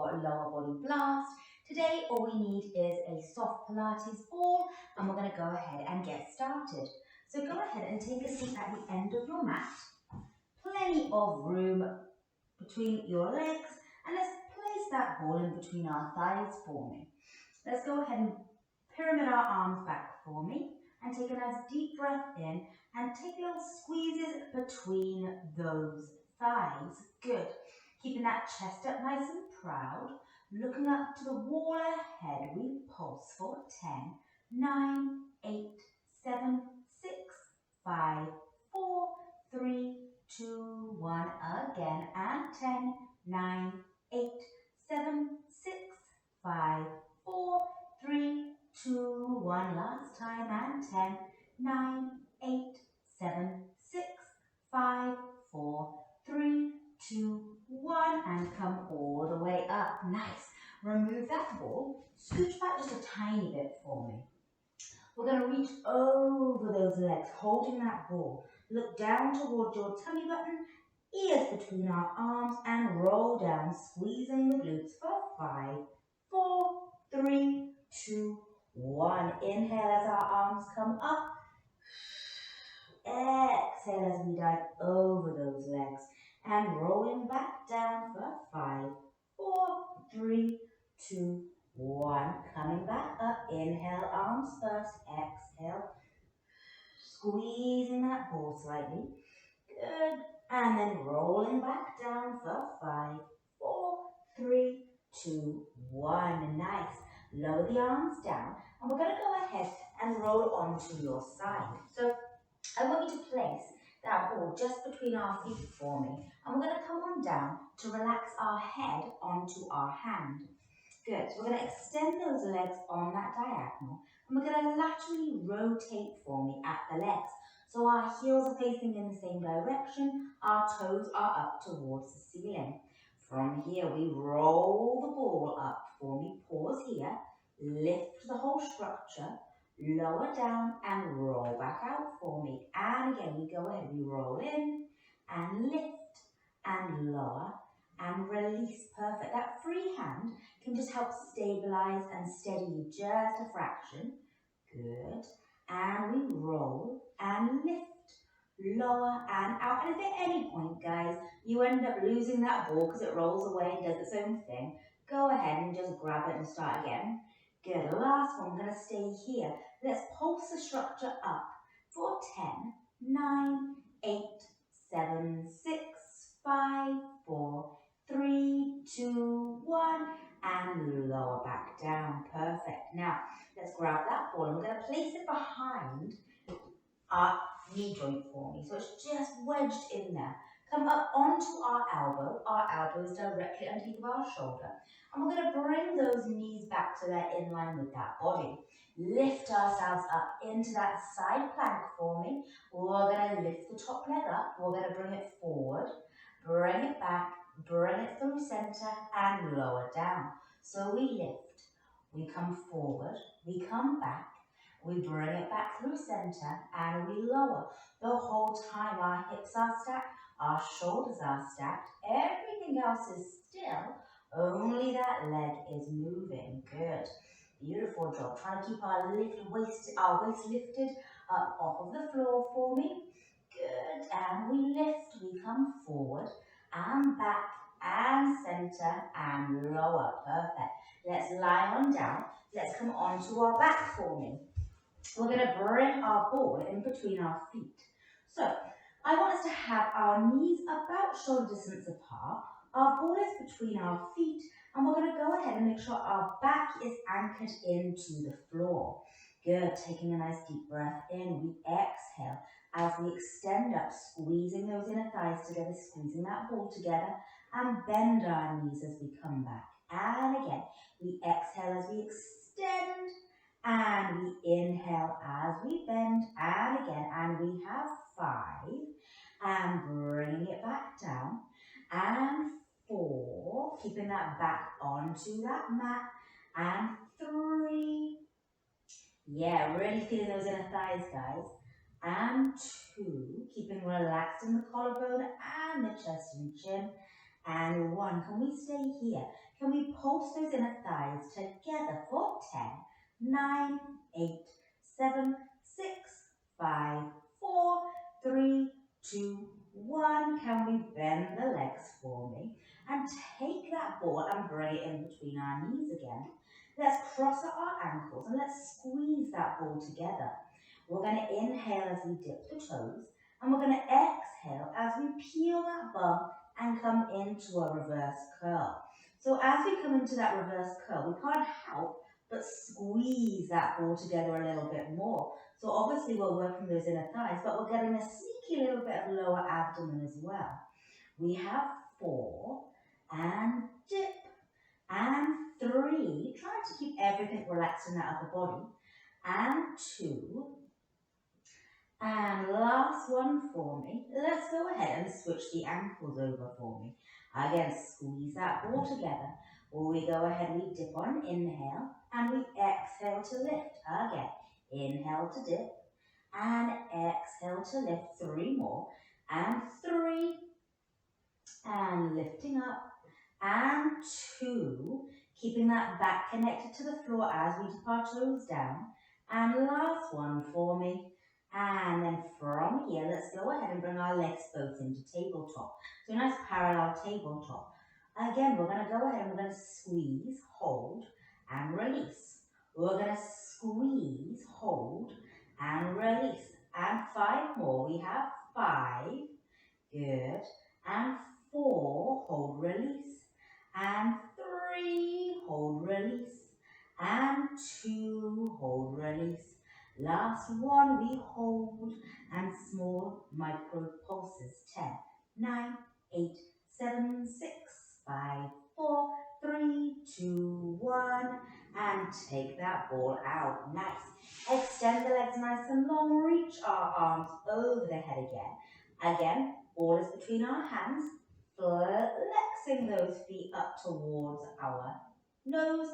your lower body blast. Today, all we need is a soft Pilates ball, and we're going to go ahead and get started. So go ahead and take a seat at the end of your mat. Plenty of room between your legs, and let's place that ball in between our thighs for me. Let's go ahead and pyramid our arms back for me, and take a nice deep breath in, and take little squeezes between those thighs. Good. Keeping that chest up nice and proud. Looking up to the wall ahead, we pulse for 10, 9, 8, 7, 6, 5, 4, 3, 2, 1. Again, and 10, 9, 8, 7, 6, 5, 4, 3, 2, 1. Last time, and 10, 9, 8, 7, 6, 5, 4, 3, 2, 1, and come all the way up. Nice. Remove that ball. Scooch back just a tiny bit for me. We're going to reach over those legs, holding that ball. Look down towards your tummy button, ears between our arms, and roll down, squeezing the glutes for 5, 4, 3, 2, 1. Inhale as our arms come up. Exhale as we dive over those legs. And rolling back down for 5, 4, 3, 2, 1. Coming back up. Inhale, arms first. Exhale. Squeezing that ball slightly. Good. And then rolling back down for 5, 4, 3, 2, 1. Nice. Lower the arms down. And we're going to go ahead and roll onto your side. So I want you to place that ball just between our feet for me. And we're going to come on down to relax our head onto our hand. Good. So we're going to extend those legs on that diagonal. And we're going to laterally rotate for me at the legs. So our heels are facing in the same direction. Our toes are up towards the ceiling. From here, we roll the ball up for me. Pause here. Lift the whole structure. Lower down and roll back out for me. And again, we go ahead, we roll in and lift and lower and release. Perfect. That free hand can just help stabilize and steady you just a fraction. Good. And we roll and lift, lower and out. And if at any point, guys, you end up losing that ball because it rolls away and does its own thing, go ahead and just grab it and start again. Good. Last one, we're going to stay here. Let's pulse the structure up for 10, 9, 8, 7, 6, 5, 4, 3, 2, 1, and lower back down. Perfect. Now, let's grab that ball and we're going to place it behind our knee joint for me. So it's just wedged in there. Come up onto our elbow is directly underneath our shoulder. And we're going to bring those knees back so they're in line with that body. Lift ourselves up into that side plank for me. We're going to lift the top leg up. We're going to bring it forward, bring it back, bring it through center, and lower down. So we lift, we come forward, we come back, we bring it back through center, and we lower. The whole time our hips are stacked, our shoulders are stacked, everything else is still, only that leg is moving. Good. Beautiful job. Trying to keep our waist lifted up off of the floor for me. Good. And we lift, we come forward and back and center and lower. Perfect. Let's lie on down. Let's come onto our back for me. We're going to bring our ball in between our feet. So I want us to have our knees about shoulder distance apart. Our ball is between our feet, and we're going to go ahead and make sure our back is anchored into the floor. Good. Taking a nice deep breath in. We exhale as we extend up, squeezing those inner thighs together, squeezing that ball together, and bend our knees as we come back. And again, we exhale as we extend, and we inhale as we bend, and again, and we have 5, and bringing it back down, and 4, keeping that back onto that mat, and 3, yeah, really feeling those inner thighs, guys, and 2, keeping relaxed in the collarbone and the chest and chin, and 1. Can we stay here? Can we pulse those inner thighs together for 10, 9, 8, 7, 6, 5, 4, 3, 2, 1. Can we bend the legs for me? And take that ball and bring it in between our knees again. Let's cross out our ankles and let's squeeze that ball together. We're going to inhale as we dip the toes, and we're going to exhale as we peel that bum and come into a reverse curl. So as we come into that reverse curl, we can't help but squeeze that ball together a little bit more. So obviously we're working those inner thighs, but we're getting a sneaky little bit of lower abdomen as well. We have 4, and dip, and 3, trying to keep everything relaxed in that upper body, and 2, and last one for me. Let's go ahead and switch the ankles over for me. Again, squeeze that ball together. We go ahead, we dip on inhale, and we exhale to lift. Again, inhale to dip, and exhale to lift. 3 more, and 3, and lifting up, and 2, keeping that back connected to the floor as we dip our toes down, and last one for me. And then from here, let's go ahead and bring our legs both into tabletop. So a nice parallel tabletop. Again, we're going to go ahead and we're going to squeeze, hold, and release. We're going to squeeze, hold, and release. And 5 more. We have 5. Good. And 4, hold, release. And 3, hold, release. And 2, hold, release. Last one, we hold, and small micro pulses. 10, 9, 8, 7, 6, 5, 4, 3, 2, 1, and take that ball out. Nice. Extend the legs nice and long. Reach our arms over the head again. Again, ball is between our hands. Flexing those feet up towards our nose.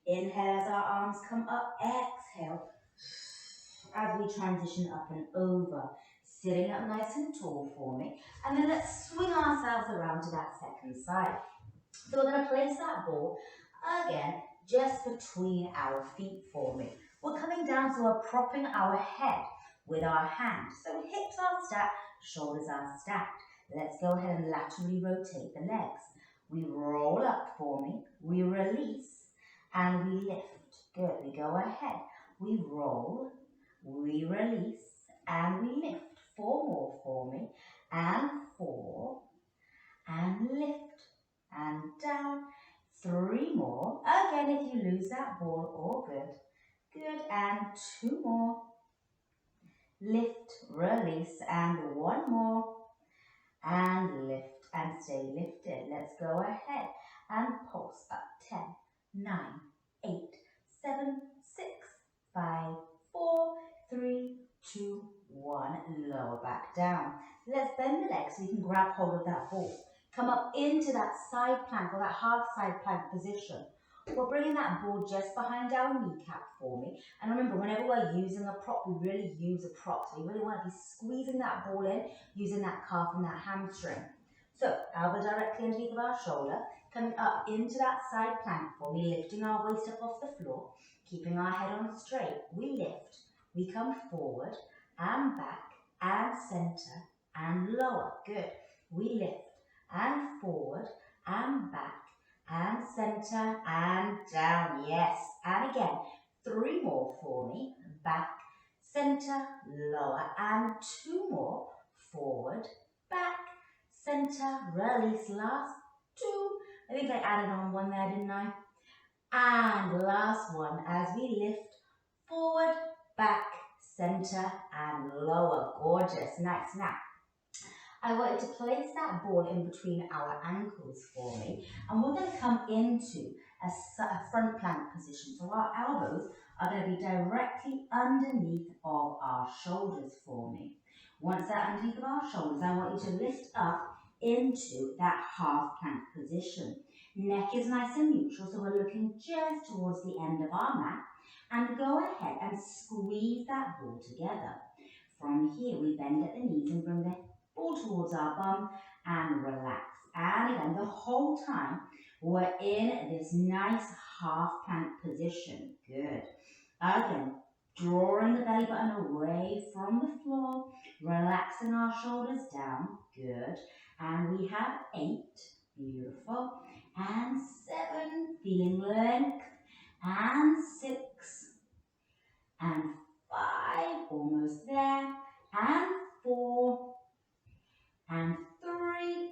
Inhale as our arms come up. Exhale as we transition up and over. Sitting up nice and tall for me. And then let's swing ourselves around to that second side. So we're going to place that ball again just between our feet for me. We're coming down, so we're propping our head with our hands. So hips are stacked, shoulders are stacked. Let's go ahead and laterally rotate the legs. We roll up for me, we release, and we lift. Good, we go ahead. We roll, we release, and we lift. 4 more for me, and 4, and lift, and down. 3 more. Again, if you lose that ball, all good. Good, and 2 more. Lift, release, and 1 more. And lift, and stay lifted. Let's go ahead and pulse up. 10, 9, 8, 7, 6, 5, 4, 3, 2, 1. Lower back down. Let's bend the legs so we can grab hold of that ball. Come up into that side plank or that half side plank position. We're bringing that ball just behind our kneecap for me. And remember, whenever we're using a prop, we really use a prop. So we really want to be squeezing that ball in, using that calf and that hamstring. So elbow directly underneath of our shoulder, coming up into that side plank for me, lifting our waist up off the floor, keeping our head on straight. We lift, we come forward and back and center and lower. Good. We lift and forward and back and center and down. Yes. And again, 3 more for me. Back, center, lower, and 2 more. Forward, back, center, release. Last 2. I think I added on 1 there, didn't I? And last one as we lift, forward, back, center, and lower. Gorgeous. Nice. Now, I want you to place that ball in between our ankles for me, and we're going to come into a front plank position. So our elbows are going to be directly underneath of our shoulders for me. Once they're underneath of our shoulders, I want you to lift up into that half plank position. Neck is nice and neutral, so we're looking just towards the end of our mat, and go ahead and squeeze that ball together. From here, we bend at the knees and bring the ball towards our bum and relax. And again, the whole time we're in this nice half plank position. Good. Again, drawing the belly button away from the floor, relaxing our shoulders down. Good. And we have 8. Beautiful. And 7. Feeling length. And 6. And 5. Almost there. And 4. And 3.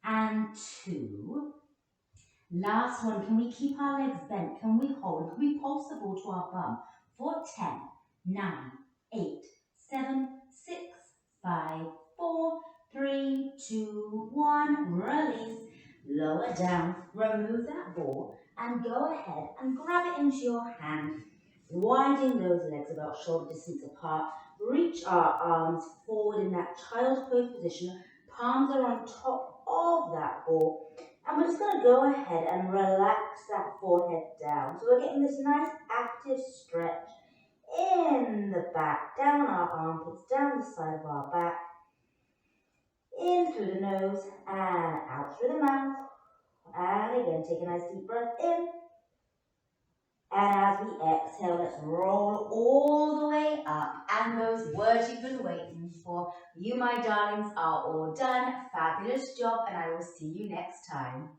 And 2. Last one, can we keep our legs bent? Can we hold? Can we pulse the ball to our bum for 10, 9, 8, 7, 6, 5, 4, 3, 2, 1. Release. Lower down. Remove that ball and go ahead and grab it into your hand. Widen those legs about shoulder distance apart. Reach our arms forward in that child's pose position. Palms are on top of that ball. And we're just going to go ahead and relax that forehead down. So we're getting this nice active stretch in the back, down our armpits, down the side of our back, in through the nose and out through the mouth. And again, take a nice deep breath in. And as we exhale, let's roll all the way up. And those words you've been waiting for, you, my darlings, are all done. Fabulous job, and I will see you next time.